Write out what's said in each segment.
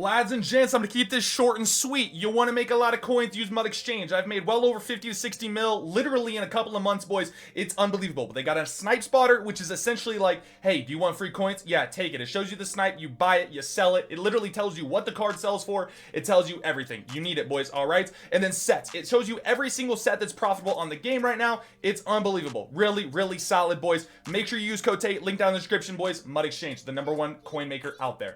Lads and gents, I'm going to keep this short and sweet. You want to make a lot of coins, use Mud Exchange. I've made well over 50 to 60 mil literally in a couple of months, boys. It's unbelievable. But they got a snipe spotter, which is essentially like, hey, do you want free coins? Yeah, take it. It shows you the snipe, you buy it, you sell it. It literally tells you what the card sells for. It tells you everything. You need it, boys, all right? And then sets. It shows you every single set that's profitable on the game right now. It's unbelievable. Really, really solid, boys. Make sure you use code TATE, link down in the description, boys. Mud Exchange, the #1 coin maker out there.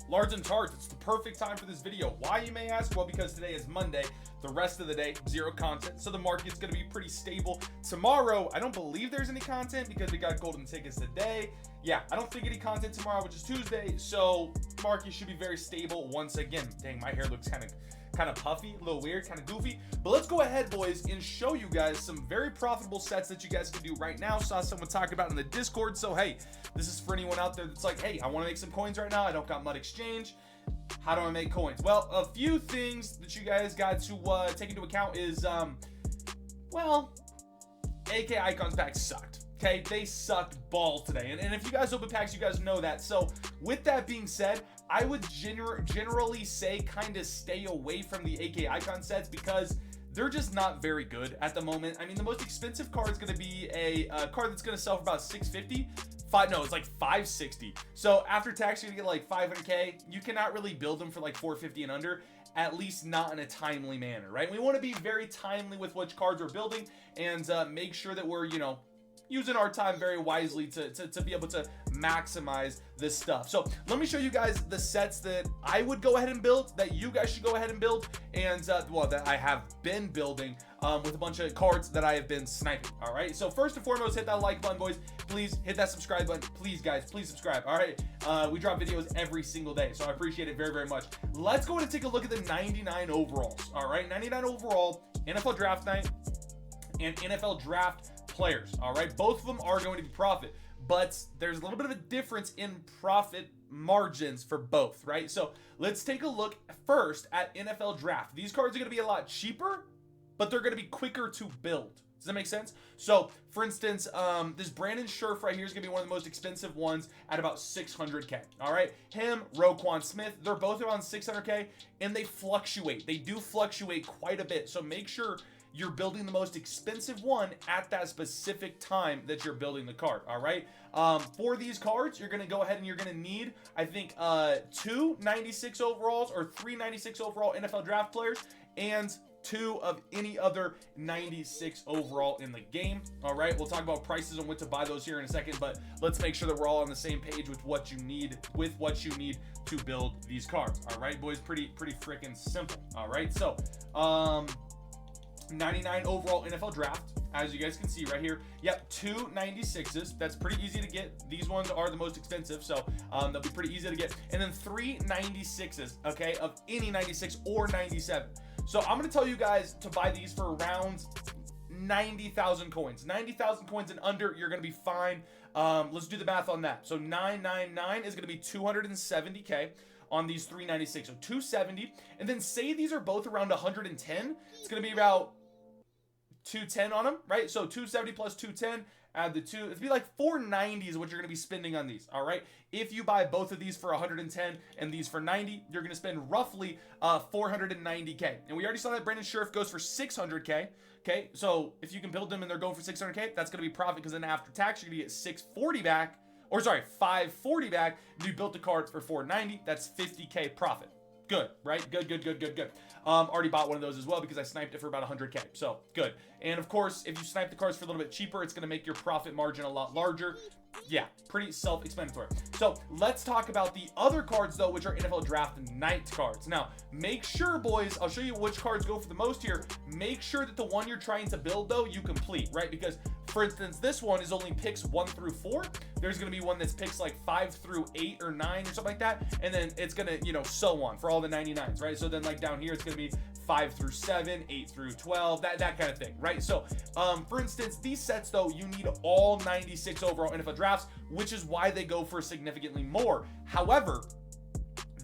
Large and charts, it's the perfect time for this video. Why, you may ask? Well, because today is Monday. The rest of the day, zero content. So the market's going to be pretty stable. Tomorrow, I don't believe there's any content because we got golden tickets today. Yeah, I don't think any content tomorrow, which is Tuesday. So market should be very stable once again. Dang, my hair looks kind of puffy, a little weird, kind of goofy. But let's go ahead, boys, and show you guys some very profitable sets that you guys can do right now. Saw someone talk about in the Discord. So, hey, this is for anyone out there that's like, hey, I want to make some coins right now. I don't got Mud Exchange. How do I make coins? Well, a few things that you guys got to take into account is, well, AK Icons packs sucked. Okay, they sucked ball today. And if you guys open packs, you guys know that. So with that being said, I would generally say kind of stay away from the AK Icon sets because they're just not very good at the moment. I mean, the most expensive card is going to be a card that's going to sell for about $650. No, it's like $560. So after tax, you're going to get like $500K. You cannot really build them for like $450 and under, at least not in a timely manner, right? We want to be very timely with which cards we're building and make sure that we're, you know, using our time very wisely to be able to maximize this stuff. So let me show you guys the sets that I would go ahead and build, that you guys should go ahead and build, and well, that I have been building with a bunch of cards that I have been sniping. All right, so first and foremost, hit that like button, boys. Please hit that subscribe button. Please, guys, please subscribe. All right, we drop videos every single day, so I appreciate it very, very much. Let's go ahead and take a look at the 99 overalls. All right, 99 overall, NFL draft night and NFL draft players. All right, both of them are going to be profit, but there's a little bit of a difference in profit margins for both, right? So let's take a look first at NFL draft. These cards are going to be a lot cheaper, but they're going to be quicker to build. Does that make sense? So for instance, this Brandon Scherf right here is going to be one of the most expensive ones at about 600K. All right, him, Roquan Smith, they're both around 600K, and they fluctuate. They do fluctuate quite a bit. So make sure you're building the most expensive one at that specific time that you're building the card. All right, for these cards, you're going to go ahead and you're going to need, I think, 2 96 overalls or 3 96 overall NFL draft players and 2 of any other 96 overall in the game. All right, we'll talk about prices and what to buy those here in a second, but let's make sure that we're all on the same page with what you need to build these cards. All right, boys, pretty freaking simple. All right, so 99 overall NFL draft, as you guys can see right here. Yep, 2 96s. That's pretty easy to get. These ones are the most expensive, so they'll be pretty easy to get. And then 3 96s, okay, of any 96 or 97. So I'm going to tell you guys to buy these for around 90,000 coins. 90,000 coins and under, you're going to be fine. Let's do the math on that. So 999 is going to be 270K on these 396, so 270, and then say these are both around 110, it's going to be about 210 on them, right? So 270 plus 210, add the 2, it'd be like 490 is what you're going to be spending on these. All right, if you buy both of these for 110 and these for 90, you're going to spend roughly 490K. And we already saw that Brandon Scherf goes for 600K. Okay, so if you can build them and they're going for 600K, that's going to be profit, because then after tax you're going to get 640 back. Or sorry, 540 back. If you built the card for 490, that's 50K profit. Good, right? Good. Already bought one of those as well because I sniped it for about 100K. So good. And of course, if you snipe the cards for a little bit cheaper, it's going to make your profit margin a lot larger. Yeah, pretty self-explanatory. So let's talk about the other cards though, which are NFL draft night cards. Now, make sure, boys, I'll show you which cards go for the most here. Make sure that the one you're trying to build though, you complete, right? Because for instance, this one is only picks 1 through 4. There's going to be one that's picks like 5 through 8 or 9 or something like that. And then it's going to, you know, so on for all the 99s, right? So then like down here, it's going to be 5 through 7, 8 through 12, that kind of thing, right? So, for instance, these sets though, you need all 96 overall NFL drafts, which is why they go for significantly more. However,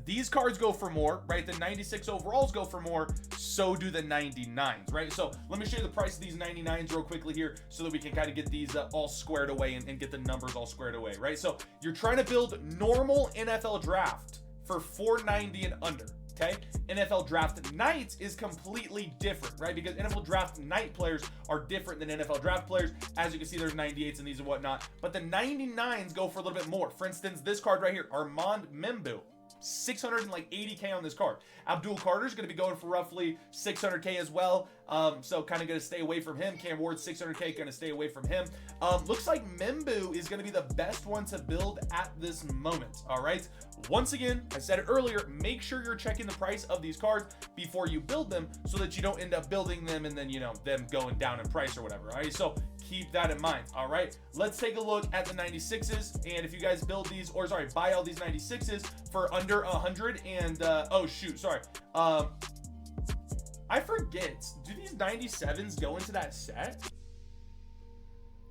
these cards go for more, right? The 96 overalls go for more, so do the 99s, right? So let me show you the price of these 99s real quickly here so that we can kind of get these all squared away and get the numbers all squared away, right? So you're trying to build normal NFL draft for 490 and under. Okay, NFL Draft Nights is completely different, right? Because NFL Draft Night players are different than NFL Draft players. As you can see, there's 98s in these and whatnot, but the 99s go for a little bit more. For instance, this card right here, Armand Membu, 680K on this card. Abdul Carter's going to be going for roughly 600K as well. So kind of going to stay away from him. Cam Ward, 600K, going to stay away from him. Looks like Membu is going to be the best one to build at this moment. All right. Once again, I said it earlier, make sure you're checking the price of these cards before you build them so that you don't end up building them and then, you know, them going down in price or whatever. All right. So keep that in mind. All right. Let's take a look at the 96s. And if you guys build these, or sorry, buy all these 96s for under 100 and, oh shoot, sorry. I forget, do these 97s go into that set?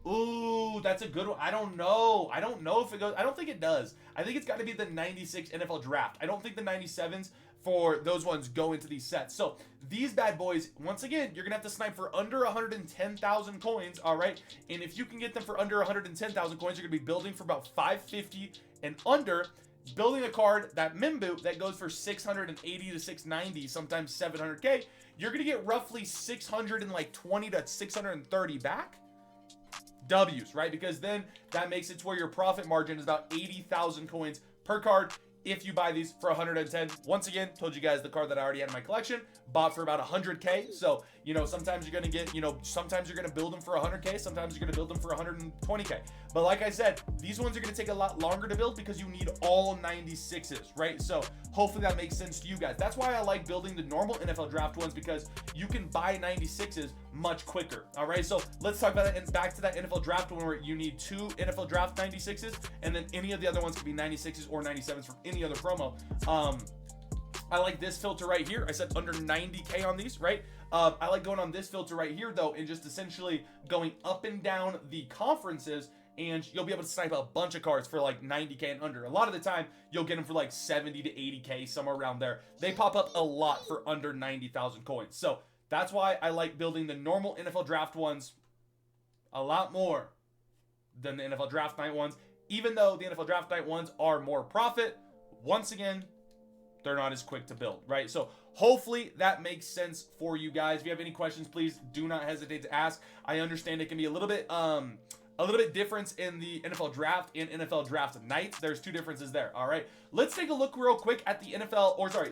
Ooh, that's a good one. I don't know. I don't know if it goes. I don't think it does. I think it's got to be the 96 NFL draft. I don't think the 97s for those ones go into these sets. So these bad boys, once again, you're going to have to snipe for under 110,000 coins, all right? And if you can get them for under 110,000 coins, you're going to be building for about 550 and under. Building a card, that Membu, that goes for 680 to 690, sometimes 700K, you're going to get roughly 620 to 630 back. W's, right? Because then that makes it to where your profit margin is about 80,000 coins per card if you buy these for 110. Once again, told you guys the card that I already had in my collection, bought for about 100K. So, you know, sometimes you're going to get, you know, sometimes you're going to build them for 100K, sometimes you're going to build them for 120K. But like I said, these ones are going to take a lot longer to build because you need all 96s, right? So hopefully that makes sense to you guys. That's why I like building the normal NFL draft ones, because you can buy 96s much quicker. All right, so let's talk about it and back to that NFL draft one where you need 2 NFL draft 96s, and then any of the other ones could be 96s or 97s from any other promo. I like this filter right here. I said under 90K on these, right? I like going on this filter right here though, and just essentially going up and down the conferences, and you'll be able to snipe a bunch of cards for like 90K and under. A lot of the time, you'll get them for like 70 to 80K, somewhere around there. They pop up a lot for under 90,000 coins. So that's why I like building the normal NFL draft ones a lot more than the NFL draft night ones. Even though the NFL draft night ones are more profit, once again, they're not as quick to build, right? So hopefully that makes sense for you guys. If you have any questions, please do not hesitate to ask. I understand it can be a little bit difference in the NFL draft and NFL draft nights. There's 2 differences there. All right, let's take a look real quick at the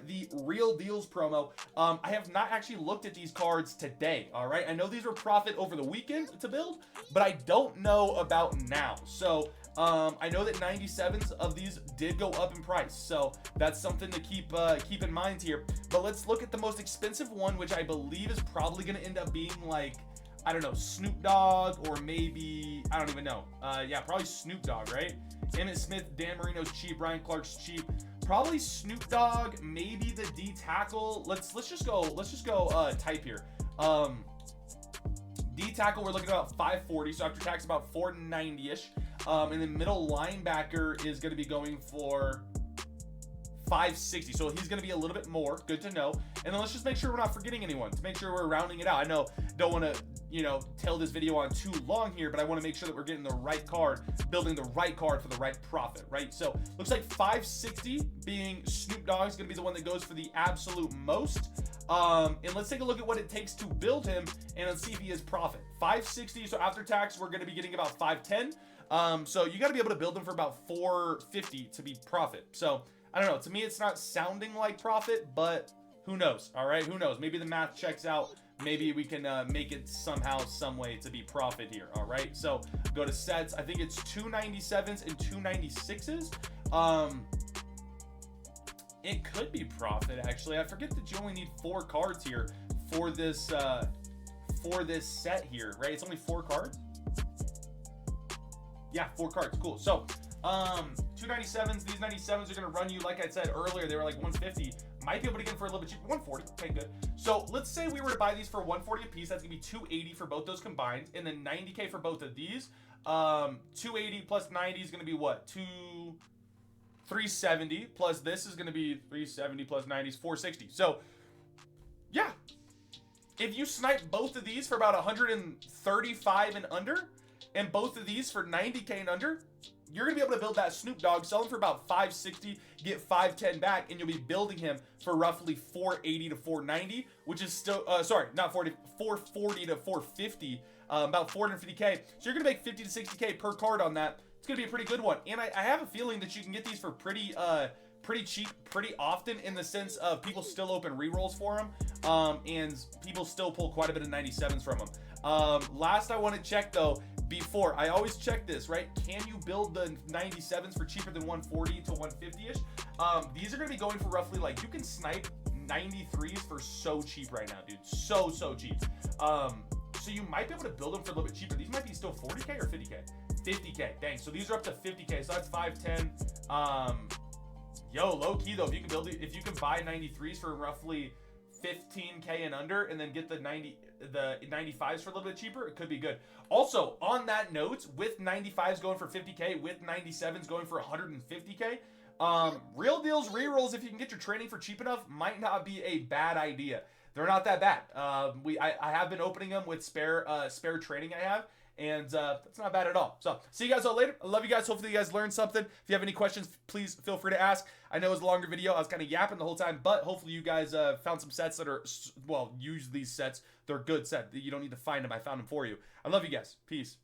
the Real Deals promo. I have not actually looked at these cards today. All right, I know these were profit over the weekend to build, but I don't know about now. So I know that 97s of these did go up in price, so that's something to keep in mind here. But let's look at the most expensive one, which I believe is probably going to end up being like, I don't know, Snoop Dogg, or maybe, I don't even know. Yeah, probably Snoop Dogg, right? Emmitt Smith, Dan Marino's cheap, Ryan Clark's cheap. Probably Snoop Dogg, maybe the D tackle. Let's just go type here. D tackle, we're looking at about 540, so after tax about 490-ish. And then middle linebacker is going to be going for 560, so he's going to be a little bit more. Good to know. And then let's just make sure we're not forgetting anyone, to make sure we're rounding it out. I know, don't want to, you know, tail this video on too long here, but I want to make sure that we're getting the right card, building the right card for the right profit, right? So looks like 560 being Snoop Dogg is going to be the one that goes for the absolute most. And let's take a look at what it takes to build him, and let's see if he is profit. 560, so after tax, we're going to be getting about 510. So you got to be able to build them for about 450 to be profit. So I don't know. To me, it's not sounding like profit, but who knows? All right, who knows? Maybe the math checks out. Maybe we can make it somehow, some way to be profit here. All right, so go to sets. I think it's 297s and 296s. It could be profit, actually. I forget that you only need 4 cards here for this set here, right? It's only 4 cards. Yeah, 4 cards. Cool. So 297s. These 97s are going to run you, like I said earlier, they were like 150. Might be able to get them for a little bit cheaper. 140. Okay, good. So let's say we were to buy these for 140 a piece. That's going to be 280 for both those combined, and then 90K for both of these. 280 plus 90 is going to be what? 370 plus this is going to be 370 plus 90 is 460. So yeah, if you snipe both of these for about 135 and under, and both of these for 90K and under, you're gonna be able to build that Snoop Dogg, sell him for about 560, get 510 back, and you'll be building him for roughly 480 to 490, which is still sorry, not 40, 440 to 450, about 450k. So you're gonna make 50 to 60k per card on that. It's gonna be a pretty good one, and I have a feeling that you can get these for pretty cheap pretty often, in the sense of people still open rerolls for them, and people still pull quite a bit of 97s from them. Last I want to check though, before I always check this, right? Can you build the 97s for cheaper than 140 to 150-ish? These are gonna be going for roughly, like, you can snipe 93s for so cheap right now, dude. So cheap. So you might be able to build them for a little bit cheaper. These might be still 40k or 50k. 50k, dang. So these are up to 50k. So that's 510. Yo, low key though, if you can build it, if you can buy 93s for roughly 15k and under, and then get the 95s for a little bit cheaper, it could be good. Also, on that note, with 95s going for 50k, with 97s going for 150k, real deals rerolls, if you can get your training for cheap enough, might not be a bad idea. They're not that bad. I have been opening them with spare training I have, and that's not bad at all. So, see you guys all later. I love you guys. Hopefully you guys learned something. If you have any questions, please feel free to ask. I know it was a longer video. I was kind of yapping the whole time, but hopefully you guys found some sets that are, well, use these sets. They're good sets. You don't need to find them. I found them for you. I love you guys. Peace.